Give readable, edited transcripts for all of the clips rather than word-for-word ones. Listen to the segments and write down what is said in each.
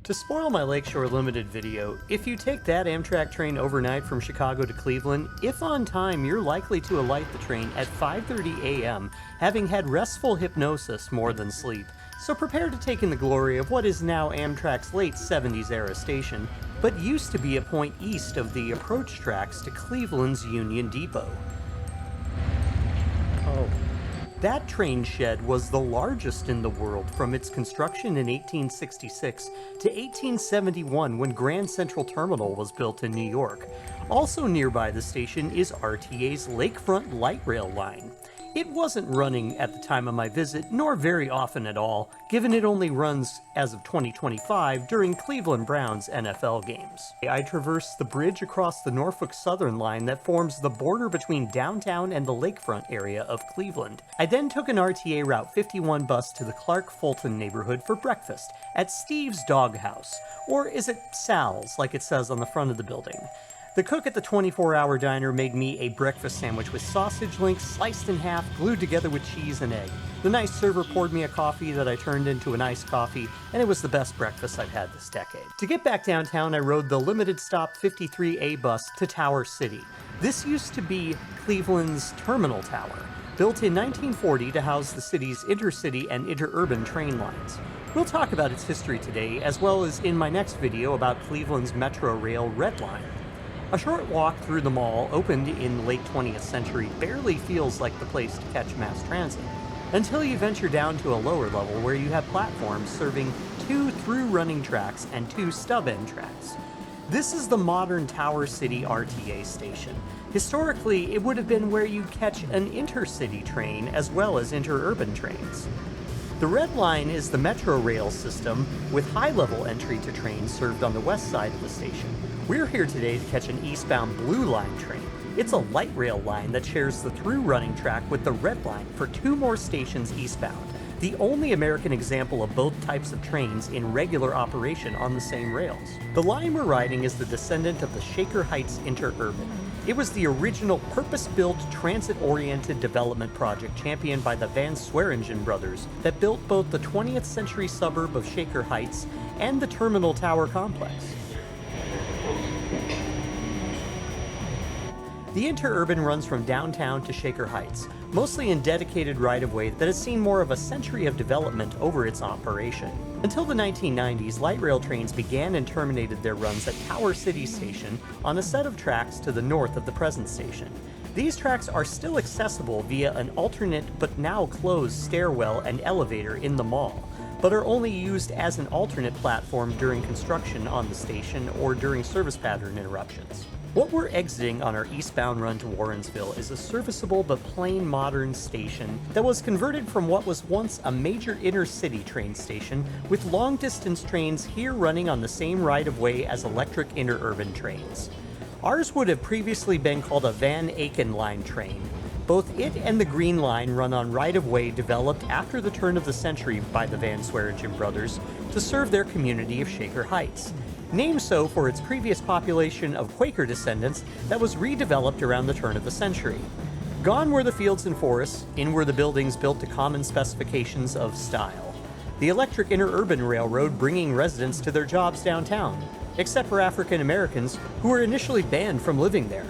To spoil my Lakeshore Limited video, if you take that Amtrak train overnight from Chicago to Cleveland, if on time, you're likely to alight the train at 5:30 a.m., having had restful hypnosis more than sleep. So prepare to take in the glory of what is now Amtrak's late 70s era station, but used to be a point east of the approach tracks to Cleveland's Union Depot. Oh. That train shed was the largest in the world from its construction in 1866 to 1871 when Grand Central Terminal was built in New York. Also nearby the station is RTA's Lakefront Light Rail line. It wasn't running at the time of my visit, nor very often at all, given it only runs as of 2025 during Cleveland Browns NFL games. I traversed the bridge across the Norfolk Southern line that forms the border between downtown and the lakefront area of Cleveland. I then took an RTA Route 51 bus to the Clark-Fulton neighborhood for breakfast at Steve's Doghouse, or is it Sal's like it says on the front of the building. The cook at the 24-hour diner made me a breakfast sandwich with sausage links sliced in half, glued together with cheese and egg. The nice server poured me a coffee that I turned into an iced coffee, and it was the best breakfast I've had this decade. To get back downtown, I rode the limited stop 53A bus to Tower City. This used to be Cleveland's Terminal Tower, built in 1940 to house the city's intercity and interurban train lines. We'll talk about its history today, as well as in my next video about Cleveland's Metro Rail Red Line. A short walk through the mall, opened in the late 20th century, barely feels like the place to catch mass transit, until you venture down to a lower level where you have platforms serving 2 through-running tracks and 2 stub-end tracks. This is the modern Tower City RTA station. Historically, it would have been where you'd catch an intercity train as well as interurban trains. The Red Line is the Metro Rail system with high-level entry to trains served on the west side of the station. We're here today to catch an eastbound Blue Line train. It's a light rail line that shares the through-running track with the Red Line for 2 more stations eastbound, the only American example of both types of trains in regular operation on the same rails. The line we're riding is the descendant of the Shaker Heights Interurban. It was the original purpose-built, transit-oriented development project championed by the Van Sweringen brothers that built both the 20th century suburb of Shaker Heights and the Terminal Tower complex. The interurban runs from downtown to Shaker Heights, mostly in dedicated right-of-way that has seen more of a century of development over its operation. Until the 1990s, light rail trains began and terminated their runs at Tower City Station on a set of tracks to the north of the present station. These tracks are still accessible via an alternate but now closed stairwell and elevator in the mall, but are only used as an alternate platform during construction on the station or during service pattern interruptions. What we're exiting on our eastbound run to Warrensville is a serviceable but plain modern station that was converted from what was once a major inner-city train station, with long-distance trains here running on the same right-of-way as electric interurban trains. Ours would have previously been called a Van Aken Line train. Both it and the Green Line run on right-of-way developed after the turn of the century by the Van Sweringen brothers to serve their community of Shaker Heights, named so for its previous population of Quaker descendants that was redeveloped around the turn of the century. Gone were the fields and forests, in were the buildings built to common specifications of style. The electric interurban railroad bringing residents to their jobs downtown, except for African Americans who were initially banned from living there.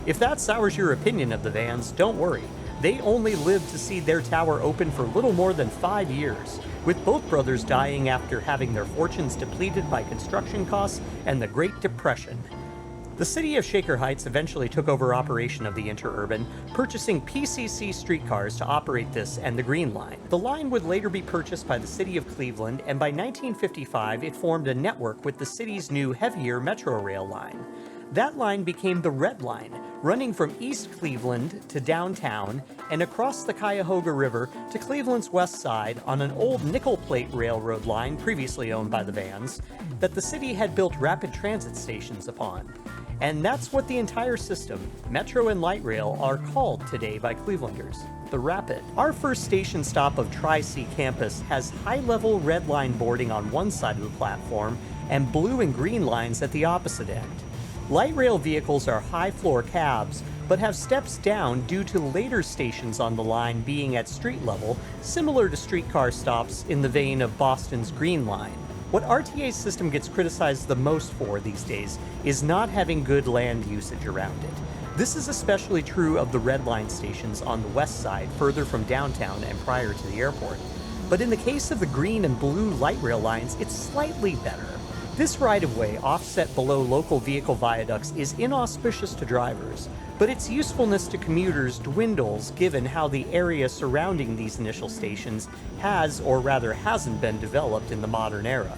If that sours your opinion of the Vans, don't worry. They only lived to see their tower open for little more than 5 years, with both brothers dying after having their fortunes depleted by construction costs and the Great Depression. The city of Shaker Heights eventually took over operation of the interurban, purchasing PCC streetcars to operate this and the Green Line. The line would later be purchased by the city of Cleveland, and by 1955 it formed a network with the city's new heavier Metro Rail line. That line became the Red Line, running from East Cleveland to downtown and across the Cuyahoga River to Cleveland's west side on an old nickel plate railroad line previously owned by the Vans that the city had built rapid transit stations upon. And that's what the entire system, Metro and Light Rail, are called today by Clevelanders, the Rapid. Our first station stop of Tri-C campus has high-level red line boarding on one side of the platform and blue and green lines at the opposite end. Light rail vehicles are high-floor cabs, but have steps down due to later stations on the line being at street level, similar to streetcar stops in the vein of Boston's Green Line. What RTA's system gets criticized the most for these days is not having good land usage around it. This is especially true of the Red Line stations on the west side, further from downtown and prior to the airport. But in the case of the green and blue light rail lines, it's slightly better. This right-of-way, offset below local vehicle viaducts, is inauspicious to drivers, but its usefulness to commuters dwindles given how the area surrounding these initial stations has, or rather hasn't been developed in the modern era.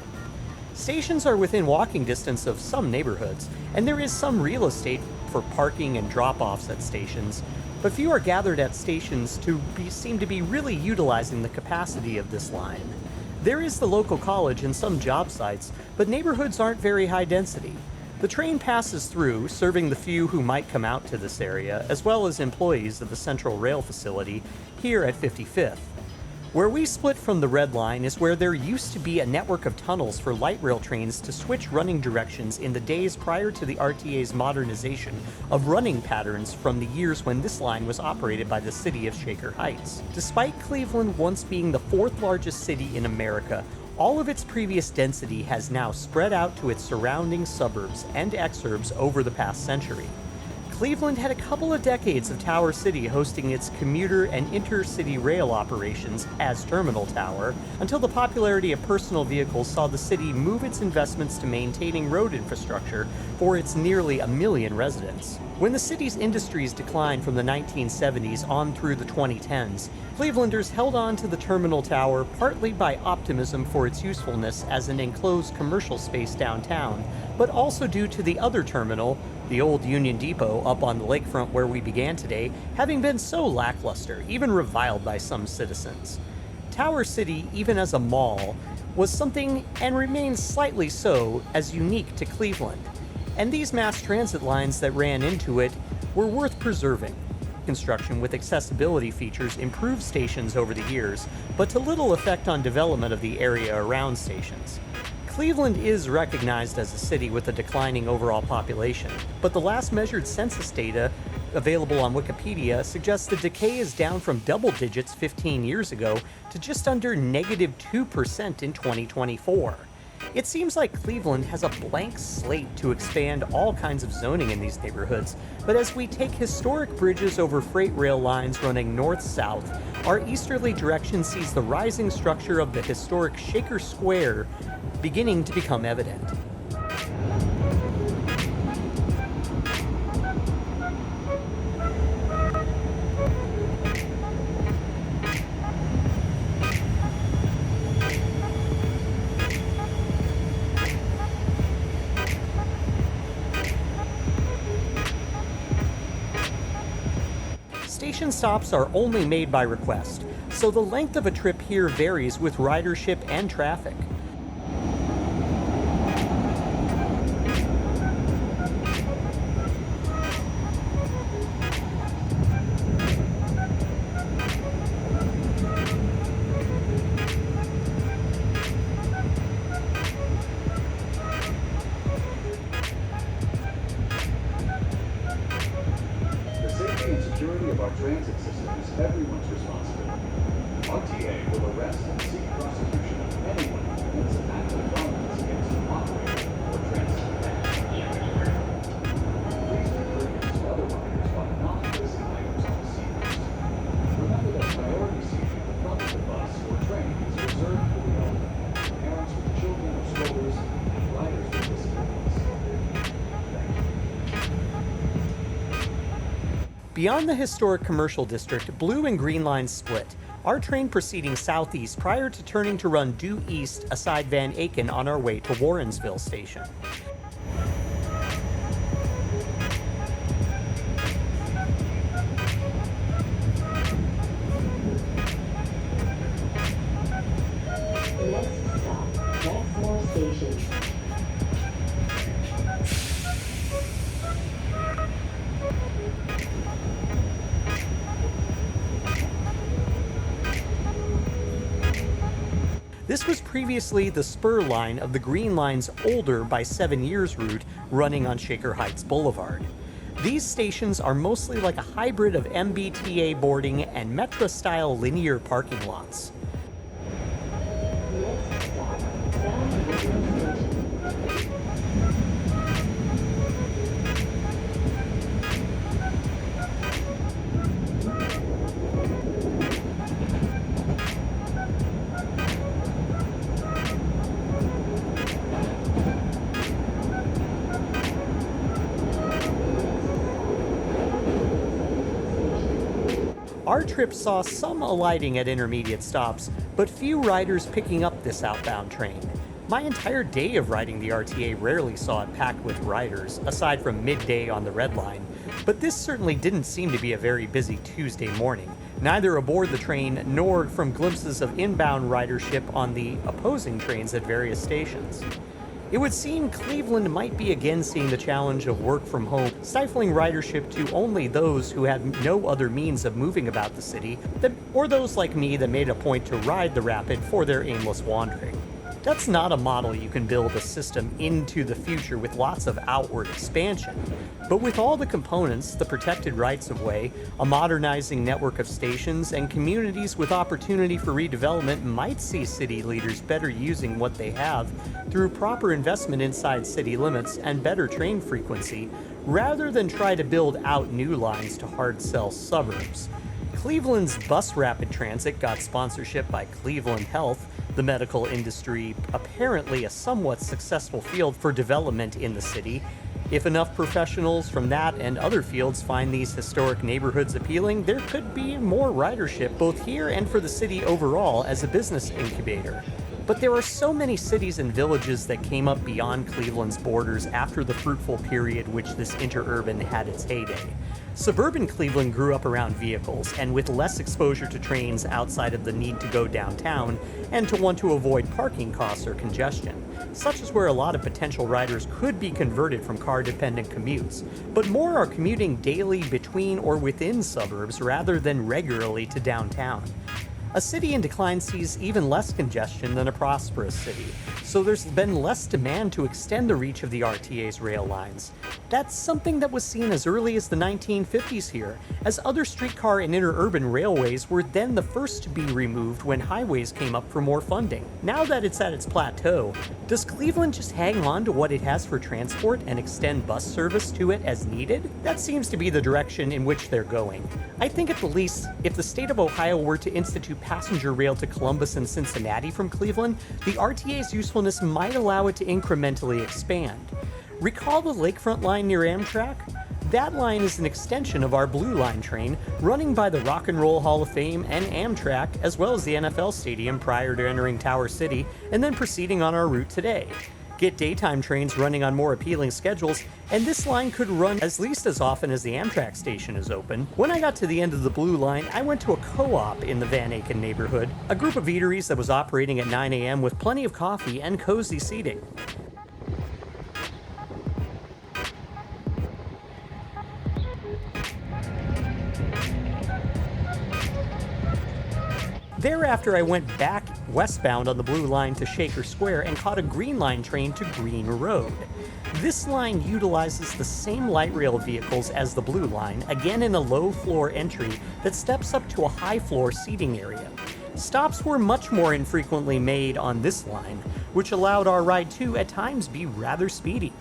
Stations are within walking distance of some neighborhoods, and there is some real estate for parking and drop-offs at stations, but few are gathered at stations seem to be really utilizing the capacity of this line. There is the local college and some job sites, but neighborhoods aren't very high density. The train passes through, serving the few who might come out to this area, as well as employees of the Central Rail facility here at 55th. Where we split from the Red Line is where there used to be a network of tunnels for light rail trains to switch running directions in the days prior to the RTA's modernization of running patterns from the years when this line was operated by the city of Shaker Heights. Despite Cleveland once being the fourth largest city in America, all of its previous density has now spread out to its surrounding suburbs and exurbs over the past century. Cleveland had a couple of decades of Tower City hosting its commuter and intercity rail operations as Terminal Tower, until the popularity of personal vehicles saw the city move its investments to maintaining road infrastructure for its nearly 1 million residents. When the city's industries declined from the 1970s on through the 2010s, Clevelanders held on to the Terminal Tower partly by optimism for its usefulness as an enclosed commercial space downtown, but also due to the other terminal, the old Union Depot up on the lakefront where we began today, having been so lackluster, even reviled by some citizens. Tower City, even as a mall, was something, and remains slightly so, as unique to Cleveland. And these mass transit lines that ran into it were worth preserving. Construction with accessibility features improved stations over the years, but to little effect on development of the area around stations. Cleveland is recognized as a city with a declining overall population, but the last measured census data available on Wikipedia suggests the decay is down from double digits 15 years ago to just under -2% in 2024. It seems like Cleveland has a blank slate to expand all kinds of zoning in these neighborhoods, but as we take historic bridges over freight rail lines running north-south, our easterly direction sees the rising structure of the historic Shaker Square beginning to become evident. Station stops are only made by request, so the length of a trip here varies with ridership and traffic. Security of our transit system is everyone's responsibility. RTA will arrest and seek prosecution of anyone who commits an act of violence against an operator or transit companion. Please be courteous to other riders by not placing items on the seat rest. Remember that priority seating at the front of the bus or train is reserved for the elderly, parents with children or strollers, and riders with disabilities. Thank you. Beyond the historic commercial district, blue and green lines split, our train proceeding southeast prior to turning to run due east aside Van Aken on our way to Warrensville Station. Next stop, Westmore Station. This was previously the spur line of the Green Line's older by 7 years route running on Shaker Heights Boulevard. These stations are mostly like a hybrid of MBTA boarding and Metra-style linear parking lots. Next stop, Sound Our trip saw some alighting at intermediate stops, but few riders picking up this outbound train. My entire day of riding the RTA rarely saw it packed with riders, aside from midday on the Red Line, but this certainly didn't seem to be a very busy Tuesday morning, neither aboard the train nor from glimpses of inbound ridership on the opposing trains at various stations. It would seem Cleveland might be again seeing the challenge of work from home, stifling ridership to only those who had no other means of moving about the city, or those like me that made a point to ride the Rapid for their aimless wandering. That's not a model you can build a system into the future with lots of outward expansion. But with all the components, the protected rights-of-way, a modernizing network of stations, and communities with opportunity for redevelopment might see city leaders better using what they have through proper investment inside city limits and better train frequency, rather than try to build out new lines to hard-sell suburbs. Cleveland's bus rapid transit got sponsorship by Cleveland Health, the medical industry apparently a somewhat successful field for development in the city. If enough professionals from that and other fields find these historic neighborhoods appealing, there could be more ridership both here and for the city overall as a business incubator. But there are so many cities and villages that came up beyond Cleveland's borders after the fruitful period which this interurban had its heyday. Suburban Cleveland grew up around vehicles and with less exposure to trains outside of the need to go downtown and to want to avoid parking costs or congestion, such as where a lot of potential riders could be converted from car-dependent commutes, but more are commuting daily between or within suburbs rather than regularly to downtown. A city in decline sees even less congestion than a prosperous city, so there's been less demand to extend the reach of the RTA's rail lines. That's something that was seen as early as the 1950s here, as other streetcar and interurban railways were then the first to be removed when highways came up for more funding. Now that it's at its plateau, does Cleveland just hang on to what it has for transport and extend bus service to it as needed? That seems to be the direction in which they're going. I think at the least, if the state of Ohio were to institute passenger rail to Columbus and Cincinnati from Cleveland, the RTA's usefulness might allow it to incrementally expand. Recall the Lakefront line near Amtrak? That line is an extension of our Blue Line train, running by the Rock and Roll Hall of Fame and Amtrak, as well as the NFL Stadium prior to entering Tower City, and then proceeding on our route today. Get daytime trains running on more appealing schedules, and this line could run at least as often as the Amtrak station is open. When I got to the end of the Blue Line, I went to a co-op in the Van Aken neighborhood, a group of eateries that was operating at 9 a.m. with plenty of coffee and cozy seating. Thereafter, I went back westbound on the Blue Line to Shaker Square and caught a Green Line train to Green Road. This line utilizes the same light rail vehicles as the Blue Line, again in a low-floor entry that steps up to a high-floor seating area. Stops were much more infrequently made on this line, which allowed our ride to, at times, be rather speedy.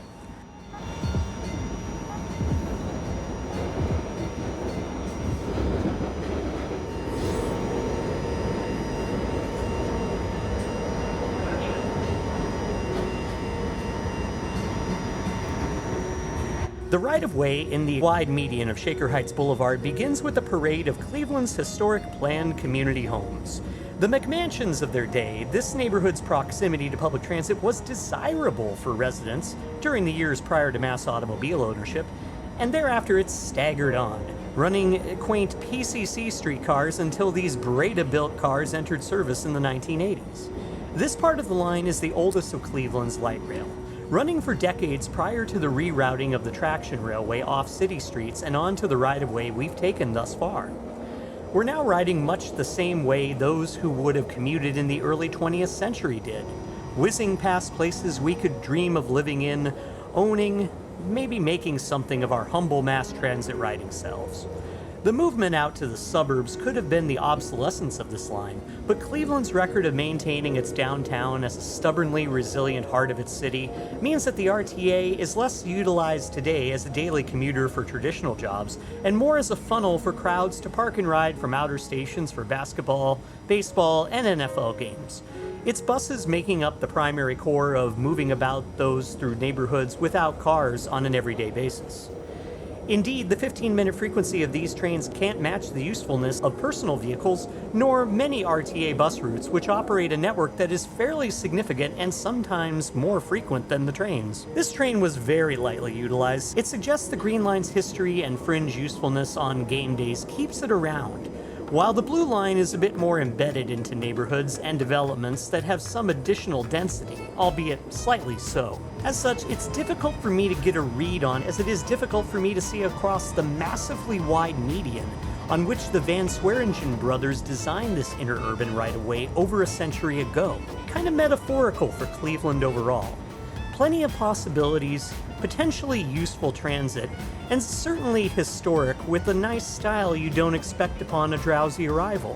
The right-of-way in the wide median of Shaker Heights Boulevard begins with a parade of Cleveland's historic planned community homes. The McMansions of their day, this neighborhood's proximity to public transit was desirable for residents during the years prior to mass automobile ownership, and thereafter it staggered on, running quaint PCC streetcars until these Breda-built cars entered service in the 1980s. This part of the line is the oldest of Cleveland's light rail, running for decades prior to the rerouting of the traction railway off city streets and onto the right-of-way we've taken thus far. We're now riding much the same way those who would have commuted in the early 20th century did, whizzing past places we could dream of living in, owning, maybe making something of our humble mass transit riding selves. The movement out to the suburbs could have been the obsolescence of this line, but Cleveland's record of maintaining its downtown as a stubbornly resilient heart of its city means that the RTA is less utilized today as a daily commuter for traditional jobs and more as a funnel for crowds to park and ride from outer stations for basketball, baseball, and NFL games. It's buses making up the primary core of moving about those through neighborhoods without cars on an everyday basis. Indeed, the 15-minute frequency of these trains can't match the usefulness of personal vehicles, nor many RTA bus routes, which operate a network that is fairly significant and sometimes more frequent than the trains. This train was very lightly utilized. It suggests the Green Line's history and fringe usefulness on game days keeps it around, while the Blue Line is a bit more embedded into neighborhoods and developments that have some additional density, albeit slightly so. As such, it's difficult for me to get a read on, as it is difficult for me to see across the massively wide median on which the Van Swearingen brothers designed this interurban right-of-way over a century ago. Kind of metaphorical for Cleveland overall. Plenty of possibilities, potentially useful transit, and certainly historic with a nice style you don't expect upon a drowsy arrival.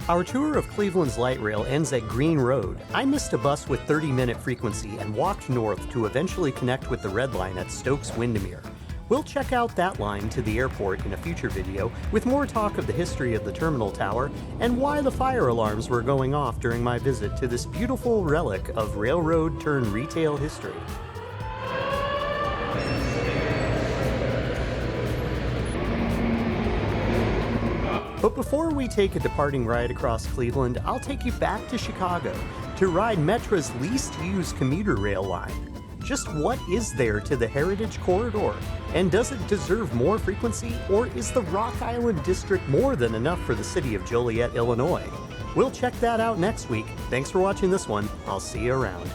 Our tour of Cleveland's light rail ends at Green Road. I missed a bus with 30-minute frequency and walked north to eventually connect with the Red Line at Stokes Windermere. We'll check out that line to the airport in a future video, with more talk of the history of the terminal tower and why the fire alarms were going off during my visit to this beautiful relic of railroad-turned-retail history. But before we take a departing ride across Cleveland, I'll take you back to Chicago to ride Metra's least used commuter rail line. Just what is there to the Heritage Corridor? And does it deserve more frequency, or is the Rock Island District more than enough for the city of Joliet, Illinois? We'll check that out next week. Thanks for watching this one. I'll see you around.